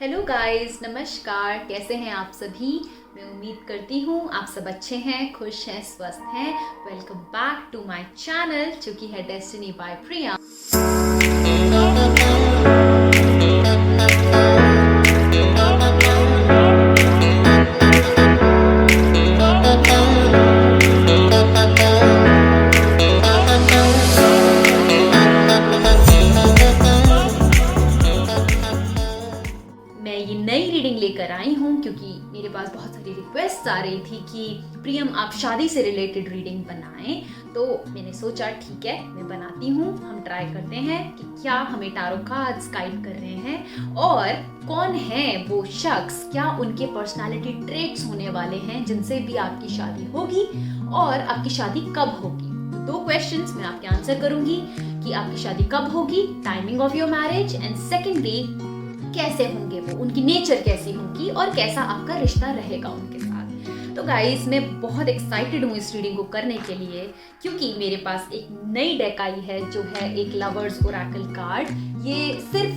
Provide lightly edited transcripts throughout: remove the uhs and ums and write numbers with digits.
Hello guys, नमस्कार। कैसे हैं आप सभी? मैं उम्मीद करती हूँ आप सब अच्छे हैं, खुश हैं, स्वस्थ हैं। Welcome back to my channel जो कि है डेस्टिनी बाय प्रिया। मैं ये नई रीडिंग लेकर आई हूँ क्योंकि मेरे पास बहुत सारी रिक्वेस्ट आ रही थी कि प्रियम आप शादी से रिलेटेड रीडिंग बनाएं। तो मैंने सोचा ठीक है, मैं बनाती हूँ। हम ट्राई करते हैं कि क्या हमें टारो कार्ड्स गाइड कर रहे हैं और कौन है वो शख्स, क्या उनके पर्सनालिटी ट्रेट्स होने वाले हैं जिनसे भी आपकी शादी होगी और आपकी शादी कब होगी। तो 2 क्वेश्चंस मैं आपके आंसर करूंगी कि आपकी शादी कब होगी, timing of your marriage, and secondly कैसे होंगे वो, उनकी नेचर कैसी होगी और कैसा आपका रिश्ता रहेगा उनके साथ। तो गाइस, मैं बहुत एक्साइटेड हूँ इस रीडिंग को करने के लिए क्योंकि मेरे पास एक नई डेक आई है जो है एक लवर्स ओरेकल कार्ड। ये सिर्फ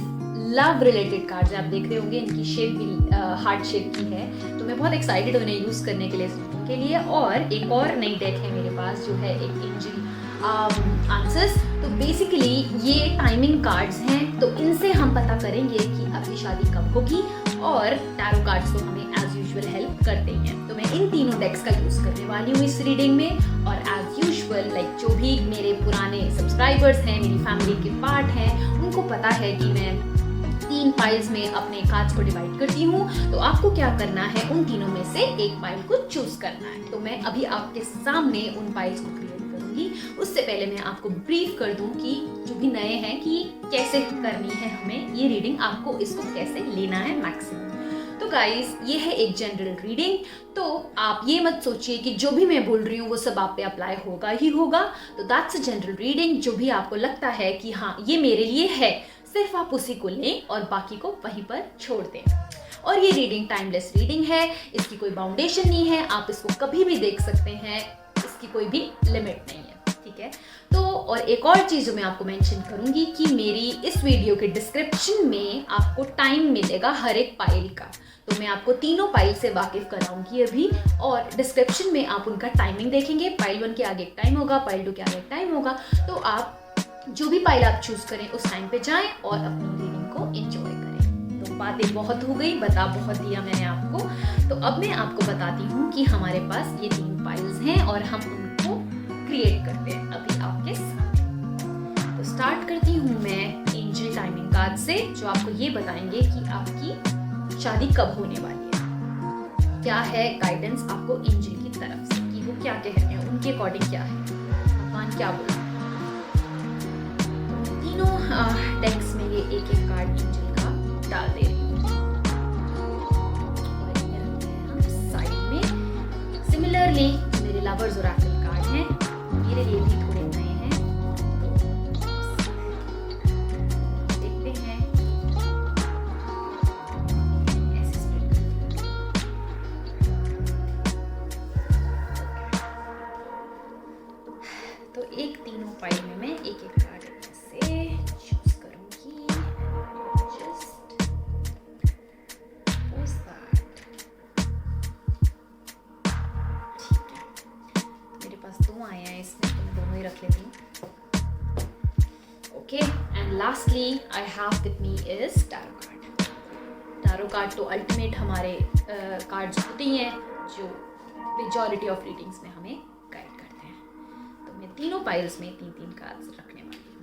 लव रिलेटेड कार्ड्स है। आप देख रहे होंगे इनकी शेप भी हार्ट शेप की है। तो मैं बहुत एक्साइटेड हूँ इन्हें यूज करने के लिए इस रीडिंग के लिए। और एक और नई डेक है मेरे पास जो है एक एंजल आंसर्स। तो बेसिकली ये टाइमिंग कार्ड्स हैं, तो इनसे हम पता करेंगे कि आपकी शादी कब होगी और टैरो कार्ड्स तो हमें एज यूजुअल हेल्प करते हैं। तो मैं इन तीनों डेक्स का यूज करने वाली हूँ इस रीडिंग में। और एज यूजुअल जो भी मेरे पुराने सब्सक्राइबर्स हैं, मेरी फैमिली के पार्ट हैं, उनको पता है कि मैं 3 फाइल्स में अपने कार्ड्स को डिवाइड करती हूँ। तो आपको क्या करना है, उन तीनों में से एक फाइल को चूज करना है। तो मैं अभी आपके सामने उन फाइल्स को क्रिएट करूंगी। उससे पहले मैं आपको ब्रीफ कर दूं कि जो भी नए हैं कि कैसे करनी है हमें ये रीडिंग, आपको इसको कैसे लेना है मैक्सिमम। तो गाइस, ये है एक जनरल रीडिंग। तो आप ये मत सोचिए कि जो भी मैं बोल रही हूँ वो सब आप पे अप्लाई होगा ही होगा। तो दैट्स अ जनरल रीडिंग। जो भी आपको लगता है कि हाँ ये मेरे लिए है, सिर्फ आप उसी को लें और बाकी को वहीं पर छोड़ दें। और ये रीडिंग टाइमलेस रीडिंग है, इसकी कोई बाउंडेशन नहीं है, आप इसको कभी भी देख सकते हैं, इसकी कोई भी लिमिट नहीं है, ठीक है। तो और एक और चीज जो मैं आपको मेंशन करूंगी कि मेरी इस वीडियो के डिस्क्रिप्शन में आपको टाइम मिलेगा हर एक पाइल का। तो मैं आपको तीनों पाइल से वाकिफ कराऊंगी अभी, और डिस्क्रिप्शन में आप उनका टाइमिंग देखेंगे। पाइल 1 के आगे एक टाइम होगा, पाइल 2 के आगे एक टाइम होगा। तो आप जो भी पाइल आप चूज करें उस टाइम पे जाएं और अपनी रीडिंग को एंजॉय करें। तो बातें बहुत हो गई, बता बहुत दिया मैंने आपको। तो अब मैं आपको बताती हूँ कि हमारे पास ये 3 पाइल्स हैं और हम उनको क्रिएट करते हैं अभी आपके सामने। तो स्टार्ट करती हूँ मैं एंजल टाइमिंग कार्ड से, जो आपको ये बताएंगे कि आपकी शादी कब होने वाली है। क्या है गाइडेंस आपको एंजल की तरफ से कि वो क्या कह रहे हैं, उनके अकॉर्डिंग क्या है, भगवान क्या बोल रहे हैं। तीनों डेक्स में ये एक एक कार्ड एंजल का डाल दे रही हूँ और ये रखते हैं हम साइड में। सिमिलरली मेरे लवर्स ओरेकल कार्ड हैं, मेरे लिए भी थोड़े नए हैं। तो देखते हैं ऐसे स्प्लिट। तो एक तीनों फाइल में मैं एक एक कार्ड से चूज करूंगी। Just post that. ठीक है, मेरे पास 2 आए हैं इसमें, तो मैं दोनों ही रख लेती हूँ। Okay, and lastly I have with me is tarot card. Tarot card तो अल्टीमेट हमारे कार्ड्स होते ही हैं जो मेजॉरिटी ऑफ रीडिंग्स में हमें गाइड करते हैं। तो मैं तीनों पाइल्स में 3-3 कार्ड्स रखने वाली हूँ।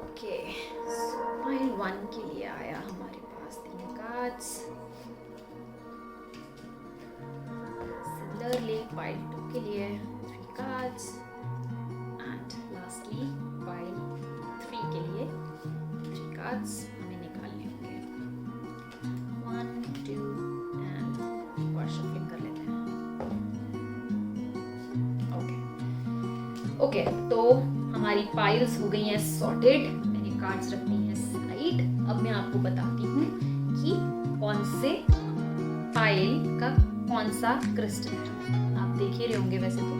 ओके, पाइल 1 के लिए आया हमारे पास 3 कार्ड्स। सिमिलरली पाइल 2 के लिए 3 कार्ड्स एंड लास्टली पाइल 3 के लिए 3 कार्ड्स हमें निकालने होंगे। 1, 2 एंड एक बार शफलिंग कर लेते हैं। ओके, तो हमारी पाइल्स हो गई हैं सॉर्टेड। मैंने कार्ड्स रखती हैं साइड। अब मैं आपको बताती हूँ कि कौन से पाइल का कौन सा क्रिस्टल है। आप देख ही रहे होंगे वैसे तो।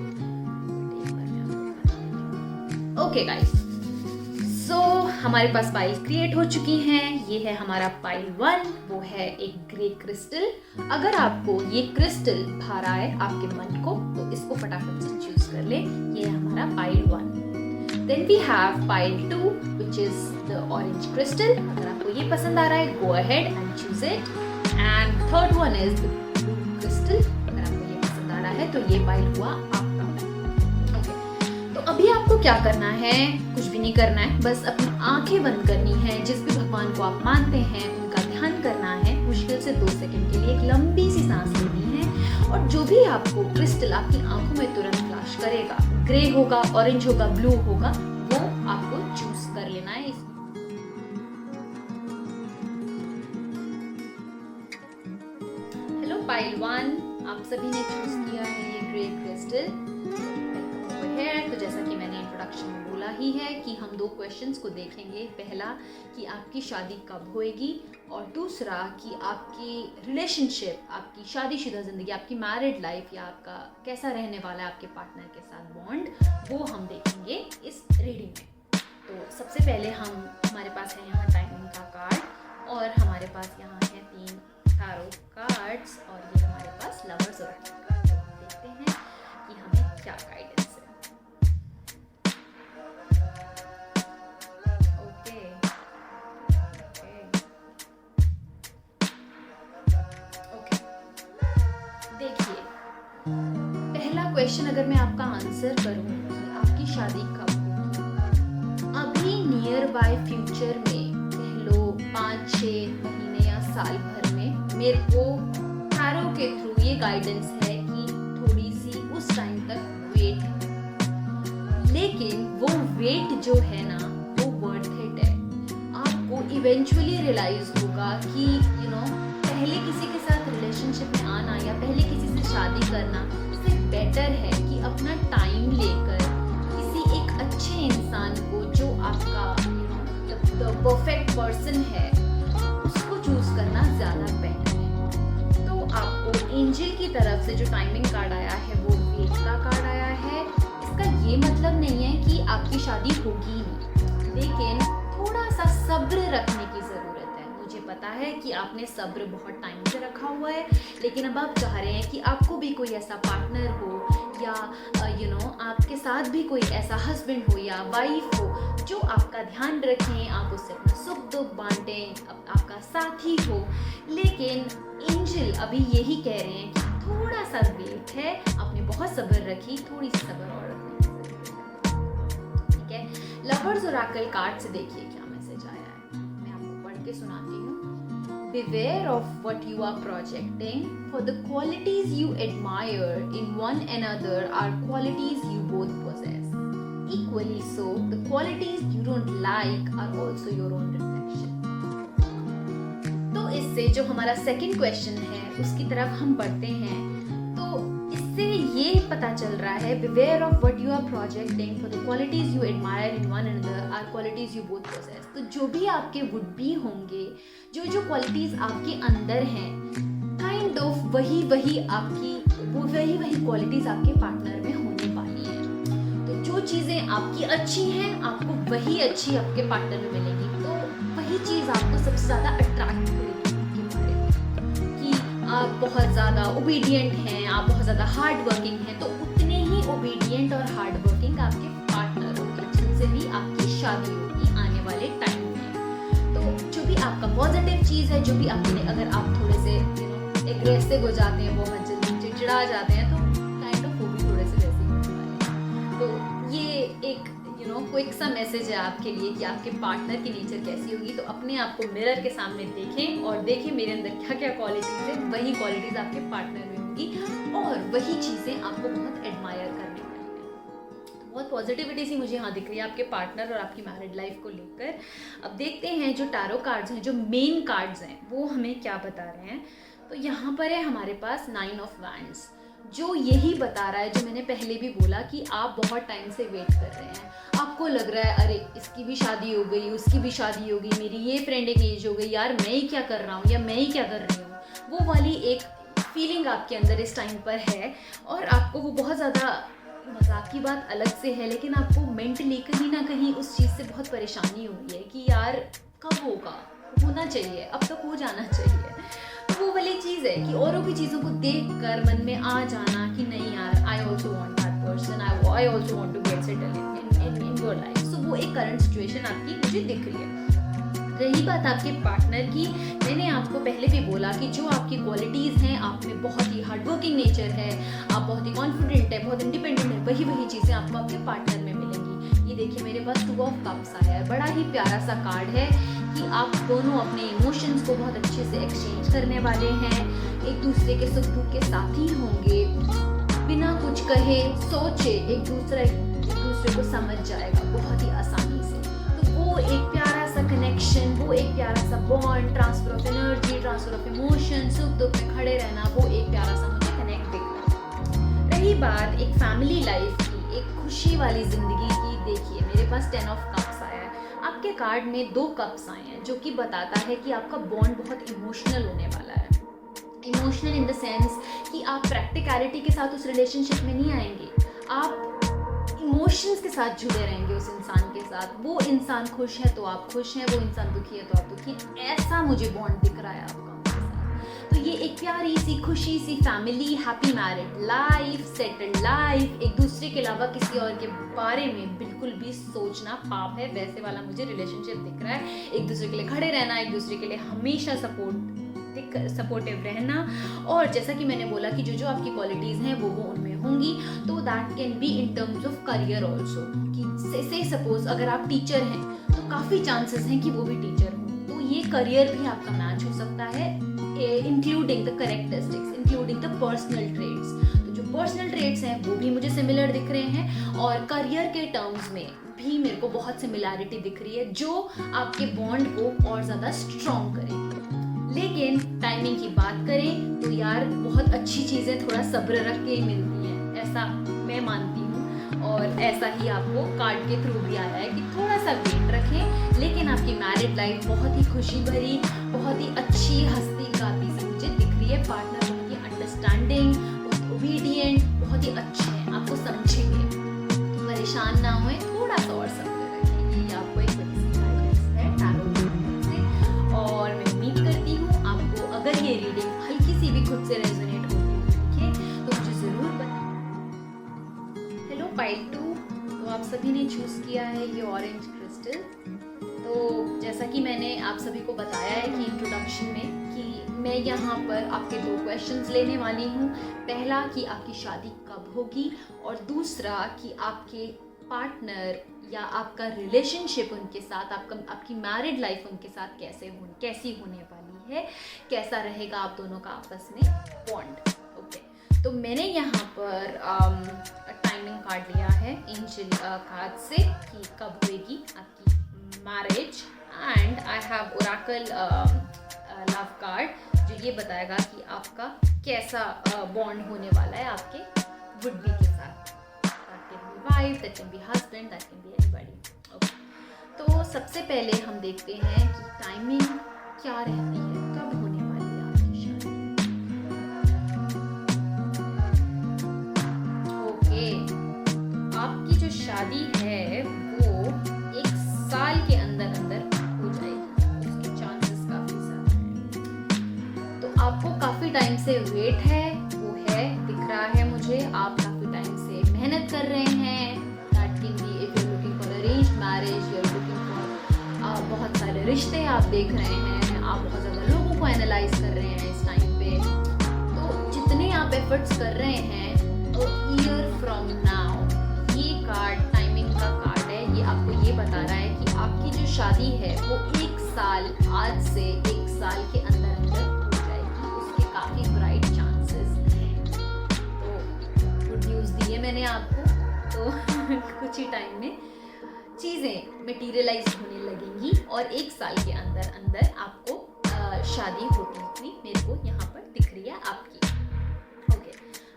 ओके गाइस, सो हमारे पास पाइल क्रिएट हो चुकी हैं। ये है हमारा पाइल 1, वो है एक ग्रे क्रिस्टल। अगर आपको ये क्रिस्टल भा रहा है आपके मन को, तो इसको फटाफट से चूज कर ले। ये है हमारा pile 1। Then we have pile 2 which is the orange crystal. अगर आपको ये पसंद आ रहा है, go ahead and choose it. And third one is the blue crystal. अगर आपको ये पसंद आ रहा है तो ये पाइल हुआ आपका। तो अभी आपको क्या करना है? कुछ भी नहीं करना है, बस अपनी आंखें बंद करनी है। जिस भी भगवान को आप मानते हैं उनका ध्यान करना है। मुश्किल से 2 सेकंड के लिए एक लंबी सी सांस लेनी है, और जो भी आपको क्रिस्टल आपकी आंखों में तुरंत फ्लैश करेगा, ग्रे होगा, ऑरेंज होगा, ब्लू होगा, वो आपको चूज कर लेना है। हेलो पाइल 1, आप सभी ने चूज किया है ये ग्रे क्रिस्टल। तो जैसा कि मैंने इंट्रोडक्शन में बोला ही है कि हम 2 क्वेश्चंस को देखेंगे। पहला कि आपकी शादी कब होएगी, और दूसरा कि आपकी रिलेशनशिप, आपकी शादीशुदा ज़िंदगी, आपकी मैरिड लाइफ या आपका कैसा रहने वाला है आपके पार्टनर के साथ बॉन्ड, वो हम देखेंगे इस रीडिंग में। तो सबसे पहले हमारे पास है यहाँ टाइमिंग का कार्ड, और हमारे पास यहाँ है 3 टैरो कार्ड्स, और ये हमारे पास लवर्स ओरेकल कार्ड। तो हम देखते हैं कि हमें क्या गाइडेंस है। देखिए, पहला क्वेश्चन अगर मैं आपका आंसर करूं कि आपकी शादी कब होगी, अभी नियर बाय फ्यूचर में, कह लो 5-6 महीने या साल भर में, मेरे को टैरो के थ्रू ये गाइडेंस है कि थोड़ी सी उस टाइम तक वेट है। लेकिन वो वेट जो है ना, वो वर्थ इट है। आपको इवेंचुअली रियलाइज होगा कि पहले किसी के साथ रिलेशनशिप में आना या पहले किसी से शादी करना इससे बेटर है कि अपना टाइम लेकर किसी एक अच्छे इंसान को, जो आपका द परफेक्ट पर्सन है, उसको चूज करना ज़्यादा बेटर है। तो आपको एंजल की तरफ से जो टाइमिंग कार्ड आया है वो वेट का कार्ड आया है। इसका ये मतलब नहीं है कि आपकी शादी होगी नहीं, लेकिन थोड़ा सा सब्र रखने की ज़रूरत है। मुझे पता है कि आपने सब्र बहुत टाइम से रखा हुआ है, लेकिन अब आप चाह रहे हैं कि आपको भी कोई ऐसा पार्टनर हो, या आपके साथ भी कोई ऐसा हस्बैंड हो या वाइफ हो जो आपका ध्यान रखें, आप उससे अपना सुख दुख बांटें, आपका साथी हो। लेकिन एंजल अभी यही कह रहे हैं कि थोड़ा सा वेट है, आपने बहुत सब्र रखी, थोड़ी सी सब्र और रखने की जरूरत है। ठीक है, लवर्स ओरेकल कार्ड से देखिए क्या मैसेज आया है, मैं आपको पढ़ के सुनाती हूँ। Beware of what you are projecting, for the qualities you admire in one another are qualities you both possess. Equally so, the qualities you don't like are also your own reflection. तो इससे जो हमारा second question है उसकी तरफ हम बढ़ते हैं। तो इससे ये पता चल रहा है, beware of what you are projecting, for the qualities you admire in one another are qualities you both possess. तो जो भी आपके would be होंगे, जो क्वालिटीज आपके अंदर हैं, काइंड ऑफ वही क्वालिटीज आपके पार्टनर में होने वाली हैं। तो जो चीज़ें आपकी अच्छी हैं, आपको वही अच्छी आपके पार्टनर में मिलेगी। तो वही चीज़ आपको सबसे ज़्यादा अट्रैक्ट करेगी आपके बारे में, कि आप बहुत ज़्यादा ओबीडियंट हैं, आप बहुत ज़्यादा हार्ड वर्किंग हैं, तो उतने ही ओबीडियंट और हार्ड वर्किंग आपके पार्टनर होंगे, जिनसे भी आपकी शादी होगी आने वाले टाइम में। तो जो भी आपका पॉजिटिव चीज़ है, जो भी आपने, अगर आप थोड़े से एग्रेसिव हो जाते हैं, बहुत जल्दी चिड़चिड़ा जाते हैं, तो काइंड ऑफ वो भी थोड़े से वैसे ही होने वाले हैं। तो ये एक क्विक सा मैसेज है आपके लिए कि आपके पार्टनर की नेचर कैसी होगी। तो अपने आप को मिरर के सामने देखें और देखें मेरे अंदर क्या क्या क्वालिटीज़ है, वही क्वालिटीज़ आपके पार्टनर में होंगी, और वही चीज़ें आपको बहुत एडमायर करने वाली हैं। बहुत पॉजिटिविटी सी मुझे यहाँ दिख रही है आपके पार्टनर और आपकी मैरिड लाइफ को लेकर। अब देखते हैं जो टैरो कार्ड्स हैं, जो मेन कार्ड्स हैं, वो हमें क्या बता रहे हैं। तो यहाँ पर है हमारे पास 9 ऑफ वैंड्स, जो यही बता रहा है, जो मैंने पहले भी बोला कि आप बहुत टाइम से वेट कर रहे हैं। आपको लग रहा है अरे इसकी भी शादी हो गई, उसकी भी शादी हो गई, मेरी ये फ्रेंड एंगेज हो गई, यार मैं ही क्या कर रहा हूँ या मैं ही क्या कर रही हूँ। वो वाली एक फीलिंग आपके अंदर इस टाइम पर है, और आपको वो बहुत ज़्यादा, मजाक की बात अलग से है, लेकिन आपको मेंटली कहीं ना कहीं उस चीज़ से बहुत परेशानी हुई है कि यार कब होगा, होना चाहिए, अब तक हो जाना चाहिए। तो वो वाली चीज़ है कि औरों की चीज़ों को देख कर मन में आ जाना कि नहीं यार, I also want that person, I also want to get settle in your life. So वो एक करंट सिचुएशन आपकी मुझे दिख रही है। रही बात आपके पार्टनर की, मैंने आपको पहले भी बोला कि जो आपकी क्वालिटीज़ हैं, आप में बहुत ही हार्डवर्किंग नेचर है, आप बहुत ही कॉन्फिडेंट है, बहुत इंडिपेंडेंट है, वही चीज़ें आपको आपके पार्टनर में मिलेंगी। ये देखिए मेरे पास 2 ऑफ कप्स आया है, बड़ा ही प्यारा सा कार्ड है कि आप दोनों अपने इमोशंस को बहुत अच्छे से एक्सचेंज करने वाले हैं, एक दूसरे के सुख दुख के साथी होंगे, बिना कुछ कहे सोचे एक दूसरे को समझ जाएगा बहुत ही आसानी से। तो वो एक प्यारा सा कनेक्शन, वो एक प्यारा सा bond, transfer of energy, transfer of emotion, सुख दुख में खड़े रहना, वो एक प्यारा सा मुझे कनेक्ट दिख रहा है। रही बात एक फैमिली लाइफ की, एक खुशी वाली जिंदगी की, देखिए मेरे पास 10 ऑफ कप्स आया है। आपके कार्ड में 2 कप्स आए हैं जो कि बताता है कि आपका बॉन्ड बहुत इमोशनल होने वाला है। इमोशनल इन द सेंस कि आप प्रैक्टिकलिटी के साथ उस रिलेशनशिप में नहीं आएंगे, आप इमोशंस के साथ जुड़े रहेंगे उस इंसान के साथ। वो इंसान खुश है तो आप खुश हैं, वो इंसान दुखी है तो आप दुखी हैं, ऐसा मुझे बॉन्ड दिख रहा है आपका उनके साथ। तो ये एक प्यारी सी खुशी सी family, happy married life, settled life, एक दूसरे के अलावा किसी और के बारे में बिल्कुल भी सोचना पाप है, वैसे वाला मुझे रिलेशनशिप दिख रहा है। एक दूसरे के लिए खड़े रहना, एक दूसरे के लिए हमेशा सपोर्टिव रहना, और जैसा कि मैंने बोला कि जो आपकी क्वालिटीज़ हैं वो उनमें होंगी। तो that can be in terms of career also, कि से सपोज अगर आप टीचर हैं तो काफ़ी चांसेस हैं कि वो भी टीचर हों, तो ये करियर भी आपका मैच हो सकता है, including the characteristics, including the personal traits. तो जो पर्सनल ट्रेट्स हैं वो भी मुझे सिमिलर दिख रहे हैं, और करियर के टर्म्स में भी मेरे को बहुत सिमिलैरिटी दिख रही है जो आपके बॉन्ड को और ज़्यादा स्ट्रॉन्ग करेगी। लेकिन टाइमिंग की बात करें तो यार बहुत अच्छी चीज़ें थोड़ा सब्र रख के ही मिलती हैं, ऐसा मैं मानती हूँ, और ऐसा ही आपको कार्ड के थ्रू भी आया है कि थोड़ा सा वेट रखें। लेकिन आपकी मैरिड लाइफ बहुत ही खुशी भरी, बहुत ही अच्छी हंसती गाती सी मुझे दिख रही है। पार्टनर बहुत ही अंडरस्टैंडिंग, बहुत ओबीडियंट, बहुत ही अच्छे हैं, आपको समझेंगे, परेशान ना हुए, थोड़ा सा और सब्र रखें। ये आपको एक बड़ी सी गाइडेंस है टैरो से, और मैं उम्मीद करती हूँ आपको अगर ये रीडिंग हल्की सी भी खुद से रेजोनेट होती है तो मुझे ज़रूर हेलो पाइल 2, तो आप सभी ने चूज़ किया है ये ऑरेंज क्रिस्टल। तो जैसा कि मैंने आप सभी को बताया है कि इंट्रोडक्शन में कि मैं यहाँ पर आपके 2 क्वेश्चंस लेने वाली हूँ। पहला कि आपकी शादी कब होगी, और दूसरा कि आपके पार्टनर या आपका रिलेशनशिप उनके साथ, आपकी मैरिड लाइफ उनके साथ कैसी होने वाली है, कैसा रहेगा आप दोनों का आपस में बॉन्ड। ओके, तो मैंने यहाँ पर टाइमिंग कार्ड लिया है एंजल कार्ड से कि कब होएगी आपकी marriage, and I have Oracle love card जो ये बताएगा कि आपका कैसा बॉन्ड होने वाला है आपके वुड बी के साथ। That can be wife, that can be husband, that can be anybody. Okay. तो सबसे पहले हम देखते हैं कि टाइमिंग क्या रहती है, कब होने वाली है आपकी शादी। ओके, आपकी जो शादी है वो 1 साल के अंदर हो जाएगी, उसके चांसेस काफी ज्यादा हैं। तो आपको काफी टाइम से वेट है, वो है दिख रहा है मुझे, आप काफी टाइम से मेहनत कर रहे हैं। That can be if you are looking for arrange marriage, you are looking for बहुत सारे रिश्ते आप देख रहे हैं, आप बहुत ज़्यादा लोगों को एनालाइज कर रहे हैं इस टाइम पे। तो जितने आप एफर्ट्स कर रहे हैं, तो ईयर फ्रॉम नाउ, ये कार्ड टाइमिंग का कार्ड है, ये आपको ये बता रहा है कि आपकी जो शादी है वो 1 साल, आज से 1 साल के अंदर हो जाएगी, उसके काफ़ी ब्राइट चांसेस हैं। तो गुड न्यूज़ दी है मैंने आपको, तो कुछ ही टाइम में चीज़ें मटीरियलाइज होने लगेंगी और 1 साल के अंदर आपको शादी होती हुई मेरे को यहाँ पर दिख रही है आपकी। ओके,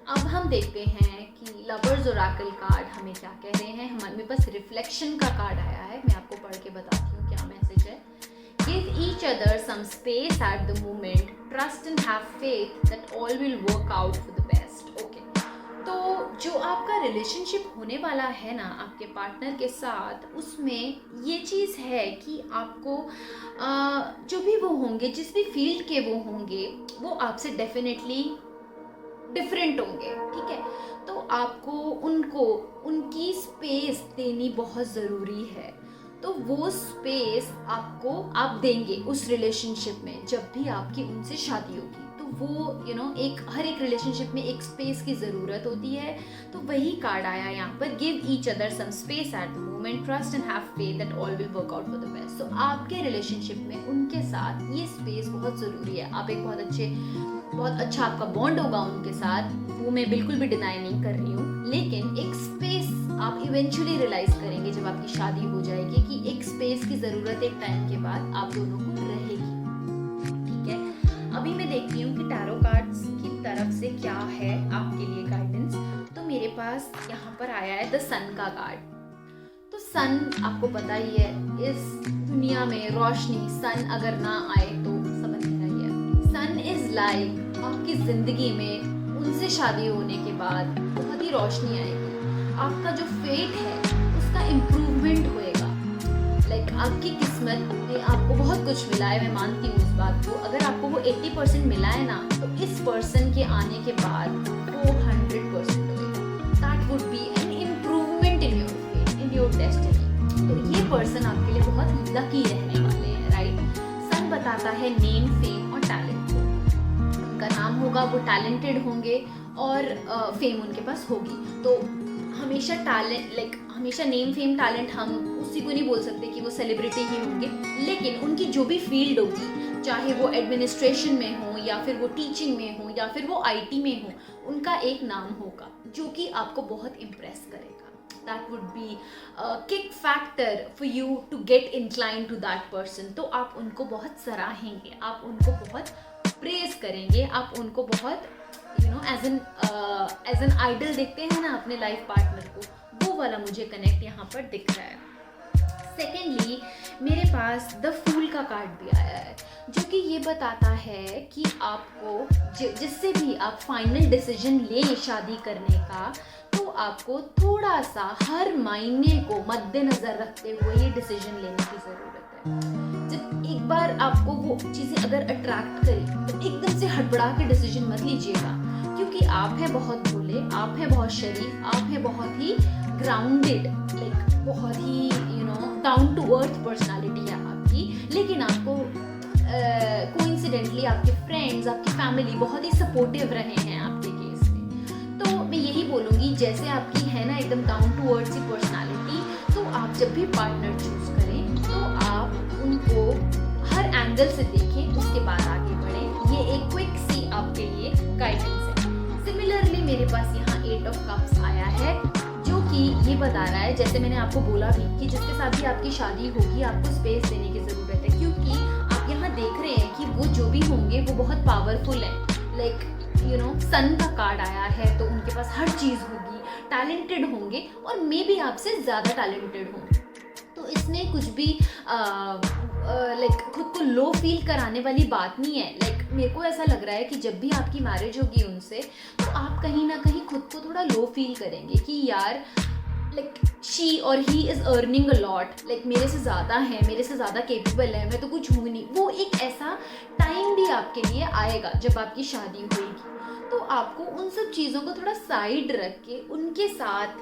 अब हम देखते हैं कि लवर्स ओरेकल कार्ड हमें क्या कह रहे हैं। हमारे पास रिफ्लेक्शन का कार्ड आया है, मैं आपको पढ़ के बताती हूँ क्या मैसेज है। Give each other some space at the moment, trust and have faith that all will work out for the best. Okay, तो जो आपका रिलेशनशिप होने वाला है ना आपके पार्टनर के साथ, उसमें ये चीज़ है कि आपको जो भी वो होंगे, जिस भी फील्ड के वो होंगे, वो आपसे डेफिनेटली डिफरेंट होंगे, ठीक है। तो आपको उनको उनकी स्पेस देनी बहुत ज़रूरी है। तो वो स्पेस आपको आप देंगे उस रिलेशनशिप में जब भी आपकी उनसे शादी होगी। तो वो एक हर एक रिलेशनशिप में एक स्पेस की ज़रूरत होती है। तो वही कार्ड आया यहाँ पर, give each other some space at the moment, trust and have faith that all will work out for the best. तो आपके रिलेशनशिप में उनके साथ ये स्पेस बहुत ज़रूरी है। आप एक बहुत अच्छा आपका बॉन्ड होगा उनके साथ, वो मैं बिल्कुल भी डिनाई नहीं कर रही हूँ, लेकिन एक स्पेस आप इवेंचुअली रियलाइज करेंगे जब आपकी शादी हो जाएगी कि एक स्पेस की ज़रूरत एक टाइम के बाद आप दोनों को रहेगी, ठीक है। अभी मैं देखती हूँ कि टैरो कार्ड्स की तरफ से क्या है आपके लिए गाइडेंस। तो मेरे पास यहाँ पर आया है द सन का कार्ड। तो सन आपको पता ही है, इस दुनिया में रोशनी, सन अगर ना आए तो समझ मेरा ही है। सन इज लाइक आपकी ज़िंदगी में उनसे शादी होने के बाद बहुत ही रोशनी आएगी। आपका जो फेट है उसका इम्प्रूवमेंट होएगा। लाइक आपकी किस्मत में आपको बहुत कुछ मिला है, मैं मानती हूँ इस बात को। अगर आपको वो 80% मिला है ना, तो इस पर्सन के आने के बाद वो 100% होएगा। That would be an improvement in your fate, in your destiny. तो ये पर्सन आपके लिए बहुत लकी रहने वाले हैं, राइट। सन बताता है नेम, फेम और टैलेंट को। उनका नाम होगा, वो टैलेंटेड होंगे और फेम उनके पास होगी। तो हमेशा टैलेंट हमेशा नेम, फेम, टैलेंट हम उसी को नहीं बोल सकते कि वो सेलिब्रिटी ही होंगे, लेकिन उनकी जो भी फील्ड होगी, चाहे वो एडमिनिस्ट्रेशन में हो या फिर वो टीचिंग में हो या फिर वो आईटी में हो, उनका एक नाम होगा जो कि आपको बहुत इम्प्रेस करेगा। That would be a kick factor for you to get inclined to that person. तो आप उनको बहुत सराहेंगे, आप उनको बहुत प्रेज करेंगे, आप उनको बहुत एज एन आइडल देखते हैं ना अपने लाइफ पार्टनर को, वो वाला मुझे कनेक्ट यहाँ पर दिख रहा है। सेकेंडली मेरे पास द फूल का कार्ड भी आया है, जो कि ये बताता है कि आपको जिससे भी आप फाइनल डिसीजन लें शादी करने का, तो आपको थोड़ा सा हर मायने को मद्देनजर रखते हुए ये डिसीजन लेने की ज़रूरत है। जब एक बार आपको वो चीज़ें अगर अट्रैक्ट करी, तो एकदम से हड़बड़ा के डिसीजन मत लीजिएगा, क्योंकि आप हैं बहुत भोले, आप हैं बहुत शरीफ, आप हैं बहुत ही ग्राउंडेड, बहुत ही डाउन टू अर्थ पर्सनालिटी है आपकी। लेकिन आपको कोइंसिडेंटली आपके फ्रेंड्स, आपकी फैमिली बहुत ही सपोर्टिव रहे हैं आपके केस में। तो मैं यही बोलूँगी, जैसे आपकी है ना एकदम डाउन टू अर्थ सी पर्सनालिटी, तो आप जब भी पार्टनर चूज करें तो आप उनको हर एंगल से देखें, उसके बाद आगे बढ़ें। ये एक क्विक सी आपके लिए गाइडेंस है। सिमिलरली मेरे पास यहाँ 8 ऑफ कप्स आया है, जो कि ये बता रहा है, जैसे मैंने आपको बोला भी, कि जिसके साथ भी आपकी शादी होगी आपको स्पेस देने की ज़रूरत है, क्योंकि आप यहाँ देख रहे हैं कि वो जो भी होंगे वो बहुत पावरफुल हैं। सन का कार्ड आया है, तो उनके पास हर चीज़ होगी, टैलेंटेड होंगे और मे बी आपसे ज़्यादा टैलेंटेड होंगे। तो इसमें कुछ भी खुद को लो फील कराने वाली बात नहीं है। मेरे को ऐसा लग रहा है कि जब भी आपकी मैरिज होगी उनसे, तो आप कहीं ना कहीं खुद को थोड़ा लो फील करेंगे कि यार शी और he is earning a lot, मेरे से ज़्यादा है, मेरे से ज़्यादा केपेबल है, मैं तो कुछ हूँ नहीं। वो एक ऐसा टाइम भी आपके लिए आएगा जब आपकी शादी होगी, तो आपको उन सब चीज़ों को थोड़ा साइड रख के उनके साथ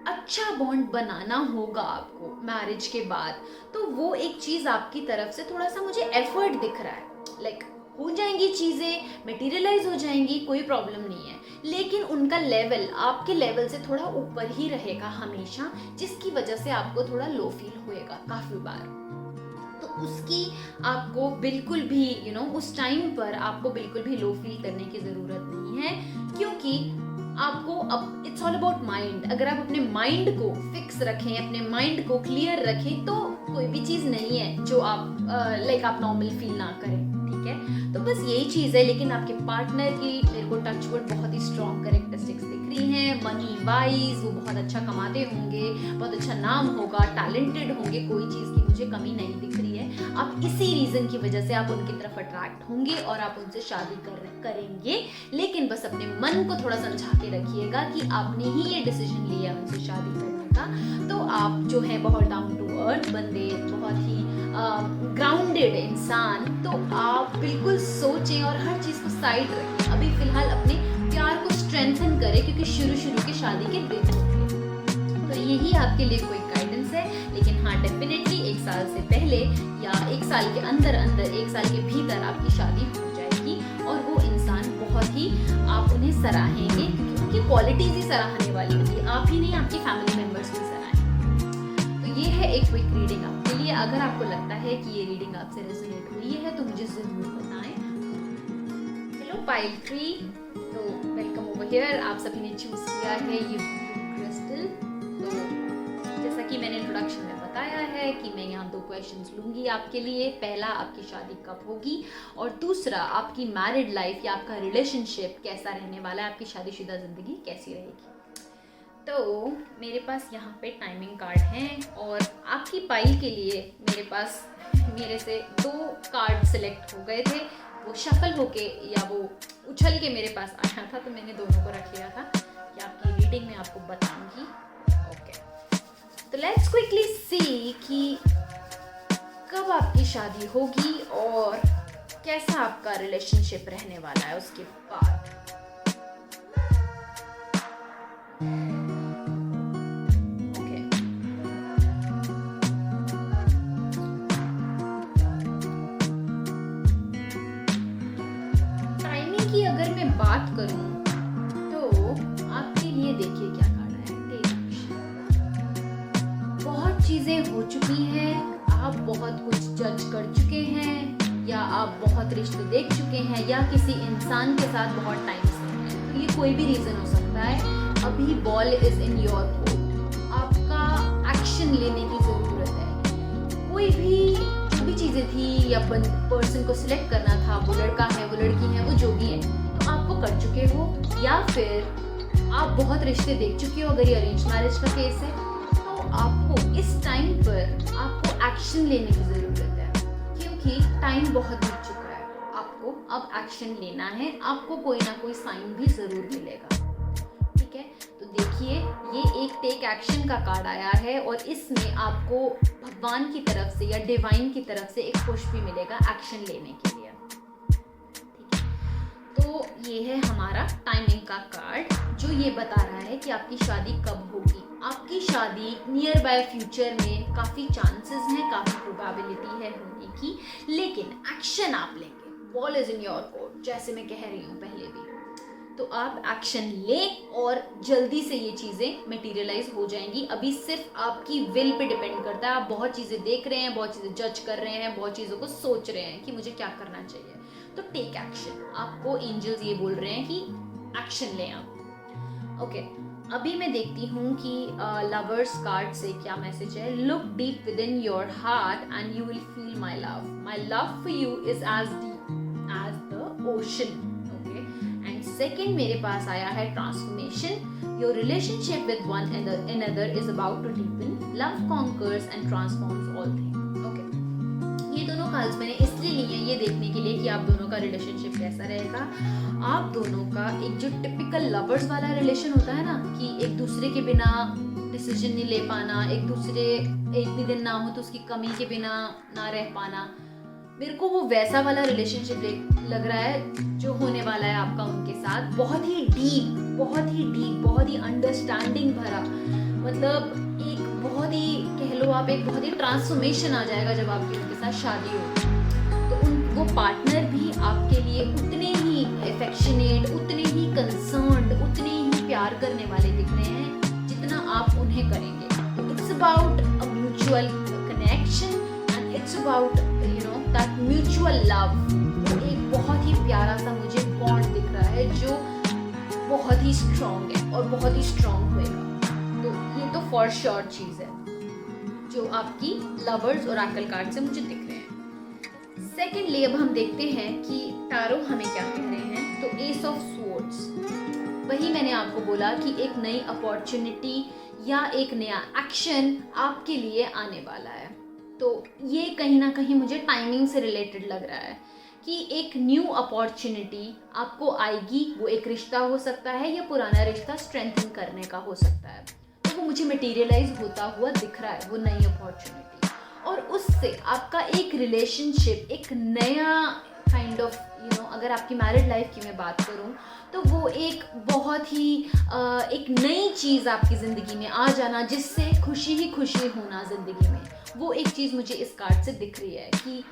अच्छा बॉन्ड बनाना होगा आपको मैरिज के बाद। तो वो एक चीज़ आपकी तरफ से थोड़ा सा मुझे एफर्ट दिख रहा है। हो जाएंगी चीज़ें, मटेरियलाइज हो जाएंगी, कोई प्रॉब्लम नहीं है, लेकिन उनका लेवल आपके लेवल से थोड़ा ऊपर ही रहेगा हमेशा, जिसकी वजह से आपको थोड़ा लो फील होएगा काफ़ी बार। तो उसकी आपको बिल्कुल भी उस टाइम पर आपको बिल्कुल भी लो फील करने की ज़रूरत नहीं है, क्योंकि आपको अब इट्स ऑल अबाउट माइंड। अगर आप अपने माइंड को फिक्स रखें, अपने माइंड को क्लियर रखें, तो कोई भी चीज़ नहीं है जो आप आप नॉर्मल फील ना करें, ठीक है। तो बस यही चीज़ है, लेकिन आपके पार्टनर की मेरे को टचवुड बहुत ही स्ट्रॉन्ग कैरेक्टरिस्टिक्स दिख रही हैं। मनी वाइज वो बहुत अच्छा कमाते होंगे, बहुत अच्छा नाम होगा, टैलेंटेड होंगे, कोई चीज़ की मुझे कमी नहीं दिख रही है। आप इसी रीज़न की वजह से आप उनकी तरफ अट्रैक्ट होंगे और आप उनसे शादी करेंगे, लेकिन बस अपने मन को थोड़ा समझा के रखिएगा कि आपने ही ये डिसीजन लिया उनसे शादी करने का। तो आप जो है बहुत डाउन टू अर्थ बंदे, बहुत ही ग्राउंडेड इंसान, तो आप बिल्कुल सोचें और हर चीज़ को साइड रखें। अभी फिलहाल अपने प्यार को स्ट्रेंथन करें, क्योंकि शुरू के शादी के दिन होते हैं। तो यही आपके लिए कोई गाइडेंस है। लेकिन हाँ, डेफिनेटली 1 साल से पहले या 1 साल के अंदर 1 साल के भीतर आपकी शादी हो जाएगी और वो इंसान बहुत ही, आप उन्हें सराहेंगे, क्योंकि उनकी क्वालिटीज ही सराहने वाली होगी, आप ही नहीं, आपकी फैमिली मेंबर्स भी सराहेंगे। तो ये है एक क्विक रीडिंग आपके लिए। अगर आपको लगता है कि ये रीडिंग आपसे रेजोनेट हुई है तो मुझे जरूर बताएं। हेलो पाइल 3, तो वेलकम ओवर हियर। आप सभी ने चूज किया है ये क्रिस्टल। तो जैसा कि मैंने इंट्रोडक्शन में बताया है कि मैं यहाँ 2 क्वेश्चंस लूंगी आपके लिए। पहला, आपकी शादी कब होगी, और दूसरा, आपकी मैरिड लाइफ या आपका रिलेशनशिप कैसा रहने वाला है, आपकी शादीशुदा जिंदगी कैसी रहेगी। तो मेरे पास यहाँ पे टाइमिंग कार्ड हैं और आपकी पाइल के लिए मेरे से 2 कार्ड सिलेक्ट हो गए थे। वो शफल होके या वो उछल के मेरे पास आया था, तो मैंने दोनों को रख लिया था कि आपकी रीडिंग में आपको बताऊंगी। ओके, तो लेट्स क्विकली सी कि कब आपकी शादी होगी और कैसा आपका रिलेशनशिप रहने वाला है उसके बाद। की अगर मैं बात करूं तो आपके लिए देखिए क्या कार्ड है, टेक एक्शन। बहुत चीजें हो चुकी हैं, आप बहुत कुछ जज कर चुके हैं, या आप बहुत रिश्ते देख चुके हैं, या किसी इंसान के साथ बहुत टाइम स्पेंड है। तो ये कोई भी रीजन हो सकता है। अभी ball is in your court, आपका एक्शन लेने की जरूरत है। कोई भी चीजें थी या पर्सन को सिलेक्ट करना था, वो लड़का है, वो लड़की है, वो जो भी है, तो आप वो कर चुके हो, या फिर आप बहुत रिश्ते देख चुके हो। अगर ये अरेंज मैरिज का केस है तो आपको इस टाइम पर आपको एक्शन लेने की जरूरत है, क्योंकि टाइम बहुत बीत चुका है। आपको अब एक्शन लेना है, आपको कोई ना कोई साइन भी जरूर मिलेगा। ठीक है, तो देखिए ये एक टेक एक्शन का कार्ड आया है और इसमें आपको भगवान की तरफ से या डिवाइन की तरफ से एक पुश भी मिलेगा एक्शन लेने के लिए। ठीक है, तो ये है हमारा टाइमिंग का कार्ड, जो ये बता रहा है कि आपकी शादी कब होगी। आपकी शादी नियर बाय फ्यूचर में काफ़ी चांसेस हैं, काफ़ी प्रोबेबिलिटी है होने की, लेकिन एक्शन आप लेंगे। Ball is in your court, जैसे मैं कह रही हूँ पहले भी, तो आप एक्शन लें और जल्दी से ये चीज़ें मटेरियलाइज हो जाएंगी। अभी सिर्फ आपकी विल पे डिपेंड करता है। आप बहुत चीज़ें देख रहे हैं, बहुत चीज़ें जज कर रहे हैं, बहुत चीज़ों को सोच रहे हैं कि मुझे क्या करना चाहिए, तो टेक एक्शन। आपको एंजल्स ये बोल रहे हैं कि एक्शन लें आप। ओके, अभी मैं देखती हूँ कि लवर्स कार्ड से क्या मैसेज है। Look deep within your heart and you will feel my love. My love for you is as deep as the ocean. Second मेरे पास आया है transformation. Your relationship with one another is about to deepen. Love conquers and transforms all things. Okay, ये दोनों cards मैंने इसलिए लिए हैं ये देखने के लिए कि आप दोनों का रिलेशनशिप कैसा रहेगा। आप दोनों का एक जो टिपिकल लवर्स वाला रिलेशन होता है ना, कि एक दूसरे के बिना डिसीजन नहीं ले पाना, एक दूसरे एक भी दिन ना हो तो उसकी कमी के बिना ना रह पाना, मेरे को वो वैसा वाला रिलेशनशिप लग रहा है जो होने वाला है आपका उनके साथ। बहुत ही डीप, बहुत ही अंडरस्टैंडिंग भरा, मतलब एक बहुत ही कह लो आप, एक बहुत ही ट्रांसफॉर्मेशन आ जाएगा जब आपकी उनके साथ शादी हो। तो वो पार्टनर भी आपके लिए उतने ही एफेक्शनेट, उतने ही कंसर्न्ड, उतने ही प्यार करने वाले दिख रहे हैं जितना आप उन्हें करेंगे। तो it's about a mutual connection and it's about that mutual love. एक बहुत ही प्यारा सा मुझे बॉन्ड दिख रहा है जो बहुत ही स्ट्रॉन्ग है और बहुत ही स्ट्रॉन्ग होएगा। तो ये तो फॉर श्योर चीज़ है जो आपकी लवर्स और ओरेकल कार्ड से मुझे दिख रहे हैं। सेकेंडली अब हम देखते हैं कि टारो हमें क्या कह रहे हैं। तो एस ऑफ स्वॉर्ड्स, वही मैंने आपको बोला कि एक नई अपॉर्चुनिटी या एक नया एक्शन आपके लिए आने वाला है। तो ये कहीं ना कहीं मुझे टाइमिंग से रिलेटेड लग रहा है कि एक न्यू अपॉर्चुनिटी आपको आएगी। वो एक रिश्ता हो सकता है या पुराना रिश्ता स्ट्रेंथन करने का हो सकता है। तो वो मुझे मटेरियलाइज होता हुआ दिख रहा है, वो नई अपॉर्चुनिटी, और उससे आपका एक रिलेशनशिप, एक नया काइंड ऑफ अगर आपकी मैरिड लाइफ की मैं बात करूं तो वो एक बहुत ही एक नई चीज़ आपकी ज़िंदगी में आ जाना, जिससे खुशी ही खुशी होना ज़िंदगी में, वो एक चीज़ मुझे इस कार्ड से दिख रही है कि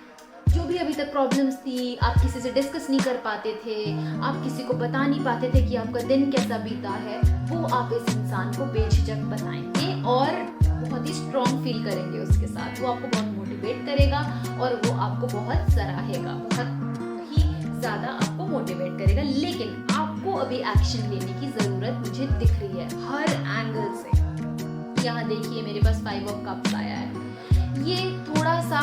जो भी अभी तक प्रॉब्लम्स थी, आप किसी से डिस्कस नहीं कर पाते थे, आप किसी को बता नहीं पाते थे कि आपका दिन कैसा बीता है, वो आप इस इंसान को बेझिझक बताएंगे और बहुत ही स्ट्रॉन्ग फील करेंगे उसके साथ। वो आपको बहुत मोटिवेट करेगा और वो आपको बहुत सराहेगा, बहुत ही ज़्यादा आपको मोटिवेट करेगा। लेकिन आपको अभी एक्शन लेने की ज़रूरत मुझे दिख रही है हर एंगल से। यहाँ देखिए मेरे पास 5 ऑफ कप्स आया है। ये थोड़ा सा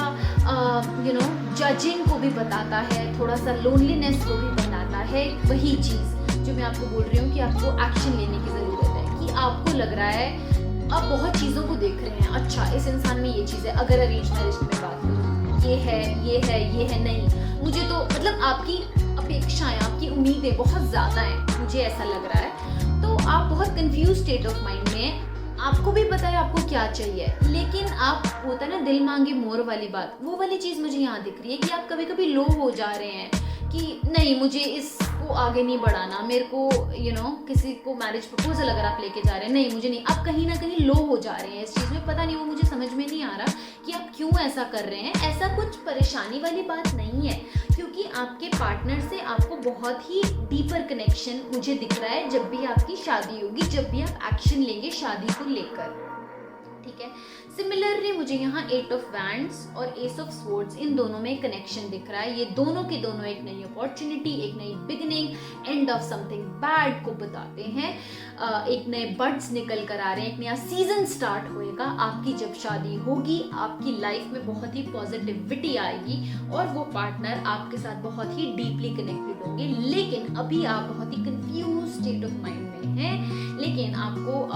जजिंग को भी बताता है, थोड़ा सा लोनलीनेस को भी बताता है। वही चीज़ जो मैं आपको बोल रही हूँ कि आपको एक्शन लेने की ज़रूरत है, कि आपको लग रहा है आप बहुत चीज़ों को देख रहे हैं। अच्छा, इस इंसान में ये चीज़ है, अगर अरेंज मैरिज में बात करूँ, ये है, ये है, ये है, नहीं मुझे तो मतलब आपकी अपेक्षाएं, आपकी उम्मीदें बहुत ज़्यादा हैं, मुझे ऐसा लग रहा है। तो आप बहुत कंफ्यूज स्टेट ऑफ माइंड में हैं। आपको भी पता है आपको क्या चाहिए, लेकिन आप, होता है ना दिल मांगे मोर वाली बात, वो वाली चीज़ मुझे यहाँ दिख रही है कि आप कभी कभी लो हो जा रहे हैं कि नहीं मुझे इसको आगे नहीं बढ़ाना, मेरे को किसी को मैरिज प्रपोजल अगर आप लेके जा रहे हैं, नहीं मुझे नहीं, आप कहीं ना कहीं लो हो जा रहे हैं इस चीज़ में। पता नहीं, वो मुझे समझ में नहीं आ रहा कि आप क्यों ऐसा कर रहे हैं। ऐसा कुछ परेशानी वाली बात नहीं है, क्योंकि आपके पार्टनर से आपको बहुत ही डीपर कनेक्शन मुझे दिख रहा है जब भी आपकी शादी होगी, जब भी आप एक्शन लेंगे शादी को लेकर, ठीक है। सिमिलरली मुझे यहाँ 8 ऑफ वैंड्स और एस ऑफ स्वॉर्ड्स, इन दोनों में कनेक्शन दिख रहा है। ये दोनों के दोनों एक नई अपॉर्चुनिटी, एक नई beginning, end of something bad को बताते हैं। एक नए बर्ड्स निकल कर आ रहे हैं, एक नया सीजन स्टार्ट होएगा। आपकी जब शादी होगी, आपकी लाइफ में बहुत ही पॉजिटिविटी आएगी और वो पार्टनर आपके साथ बहुत ही डीपली कनेक्टेड होंगे। लेकिन अभी आप बहुत ही कंफ्यूज स्टेट ऑफ माइंड में हैं। लेकिन आपको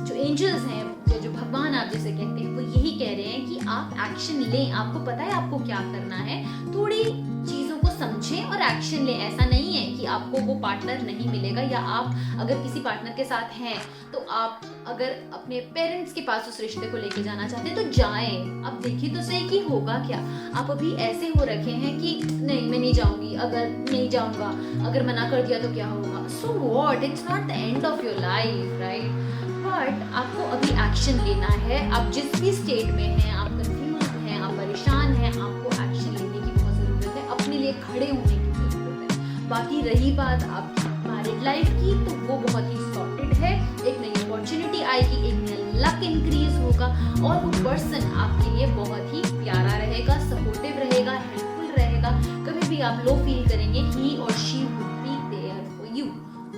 जो एंजल्स हैं, जो भगवान आप जैसे कहते हैं, वो यही कह रहे हैं कि आप एक्शन लें। आपको पता है आपको क्या करना है, थोड़ी चीज़ों को समझें और एक्शन लें। ऐसा नहीं है कि आपको वो पार्टनर नहीं मिलेगा, या आप अगर किसी पार्टनर के साथ हैं तो आप अगर अपने पेरेंट्स के पास उस रिश्ते को लेके जाना चाहते हैं तो जाएं। अब देखिए तो सही कि होगा क्या। आप अभी ऐसे हो रखे हैं कि नहीं मैं नहीं जाऊंगी, अगर नहीं जाऊंगा, अगर मना कर दिया तो क्या होगा। So what, it's not the end of your life, right. But आपको अभी एक्शन लेना है। आप जिस भी स्टेट में हैं, आप कंफ्यूज हैं, आप परेशान हैं, आपको एक्शन लेने की बहुत ज़रूरत है, अपने लिए खड़े होने की ज़रूरत है। बाकी रही बात आपकी मैरिड लाइफ की, तो वो बहुत ही सॉर्टेड है। एक नई अपॉर्चुनिटी आएगी, एक नया लक इंक्रीज होगा और वो पर्सन आपके लिए बहुत ही प्यारा रहेगा, सपोर्टिव रहेगा, हेल्पफुल रहेगा। कभी भी आप लो फील करेंगे, ही और she would be there for you.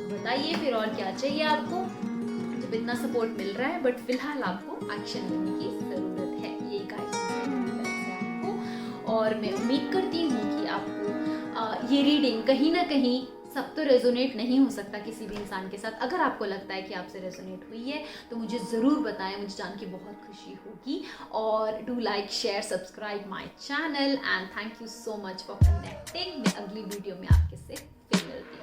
बताइए फिर और क्या चाहिए आपको, जब इतना सपोर्ट मिल रहा है। बट फिलहाल आपको एक्शन लेने की ज़रूरत है, ये गाइडेंस है मेरी तरफ से आपको। और मैं उम्मीद करती हूँ कि आपको ये रीडिंग कहीं ना कहीं, सब तो रेजोनेट नहीं हो सकता किसी भी इंसान के साथ। अगर आपको लगता है कि आपसे रेजोनेट हुई है तो मुझे ज़रूर बताएं, मुझे जान के बहुत खुशी होगी। और do like, share, subscribe my channel and thank you so much for connecting. मैं अगली वीडियो में आपके से फिर मिलती हूँ।